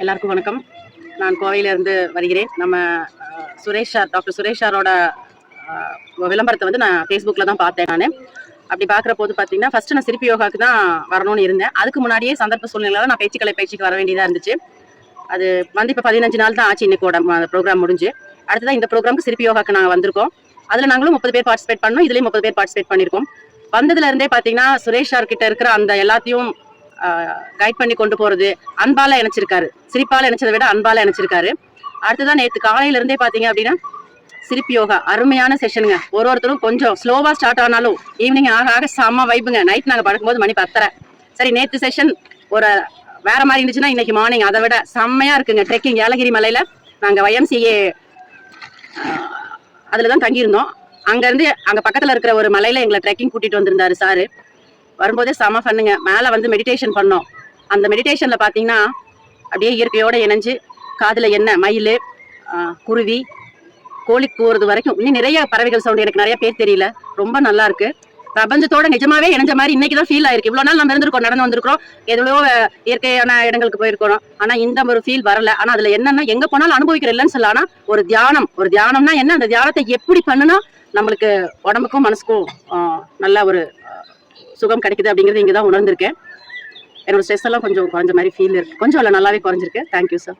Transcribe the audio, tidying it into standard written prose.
எல்லாருக்கும் வணக்கம். நான் கோவையிலிருந்து வருகிறேன். நம்ம டாக்டர் சுரேஷ் சாரோட விளம்பரத்தை வந்து நான் ஃபேஸ்புக்கில் தான் பார்த்தேன். நான் அப்படி பார்க்குற போது பார்த்தீங்கன்னா ஃபஸ்ட்டு நான் சிரிப்பு யோகாவுக்கு தான் வரணும்னு இருந்தேன். அதுக்கு முன்னாடியே சந்தர்ப்ப சூழ்நிலையில் நான் பயிற்சிக்கு வர வேண்டியதாக இருந்துச்சு. அது வந்து இப்போ 15 நாள் தான் ஆச்சு இன்னைக்கோட ப்ரோக்ராம் முடிஞ்சு. அடுத்ததான் இந்த ப்ரோக்ராமுக்கு சிரிப்பு யோகாவுக்கு நாங்கள் வந்திருக்கோம். அதில் நாங்களும் 30 பேர் பார்ட்டிசிபேட் பண்ணோம். இதுலேயும் 30 பேர் பார்ட்டிசிபேட் பண்ணியிருக்கோம். வந்ததுல இருந்தே பார்த்தீங்கன்னா சுரேஷ் சார் கிட்ட இருக்கிற அந்த எல்லாத்தையும் கைட் பண்ணி கொண்டு போறது அன்பால இணைச்சிருக்காரு. சிரிப்பால இணைச்சதை விட அன்பால இணைச்சிருக்காரு. அடுத்ததான் நேற்று காலையில இருந்தே பாத்தீங்க அப்படின்னா சிரிப்பு யோகா அருமையான செஷனுங்க. ஒருத்தரும் கொஞ்சம் ஸ்லோவா ஸ்டார்ட் ஆனாலும் ஈவினிங் ஆக ஆக செம்ம வைப்புங்க. நைட் நாங்க படுக்கும்போது மணி 10:30. சரி, நேற்று செஷன் ஒரு வேற மாதிரி இருந்துச்சுன்னா இன்னைக்கு மார்னிங் அதை விட செம்மையா இருக்குங்க. ட்ரெக்கிங் ஏலகிரி மலையில நாங்க YMCA அதுலதான் தங்கியிருந்தோம். அங்க இருந்து அங்க பக்கத்துல இருக்கிற ஒரு மலையில எங்களை ட்ரெக்கிங் கூட்டிட்டு வந்திருந்தாரு சாரு. வரும்போதே செம பண்ணுங்க. மேலே வந்து மெடிடேஷன் பண்ணோம். அந்த மெடிடேஷன்ல பார்த்தீங்கன்னா அப்படியே இயற்கையோட இணைஞ்சு காதுல என்ன மயில், குருவி, கோழி கூறது வரைக்கும் இன்னும் நிறைய பறவைகள் சவுண்ட். எனக்கு நிறைய பேர் தெரியல. ரொம்ப நல்லா இருக்கு. பிரபஞ்சத்தோட நிஜமாவே இணைஞ்ச மாதிரி இன்னைக்கு தான் ஃபீல் ஆயிருக்கு. இவ்வளவு நாள் நம்ம இருந்திருக்கோம், நடந்து வந்திருக்கிறோம், எவ்வளோ இயற்கையான இடங்களுக்கு போயிருக்கிறோம். ஆனா இந்த ஒரு ஃபீல் வரல. ஆனா அதுல என்னன்னா எங்க போனாலும் அனுபவிக்கிற இல்லைன்னு சொல்லலாம். ஆனா ஒரு தியானம்னா என்ன, அந்த தியானத்தை எப்படி பண்ணுனா நம்மளுக்கு உடம்புக்கும் மனசுக்கும் நல்ல ஒரு சுகம் கிடைக்குது அப்படிங்கிறது இங்கே தான் உணர்ந்திருக்கேன். என்னோட ஸ்ட்ரெஸ் எல்லாம் கொஞ்சம் குறைஞ்ச மாதிரி ஃபீல் இருக்கு. கொஞ்சம் இல்லை, நல்லாவே குறைஞ்சிருக்கு. Thank you sir.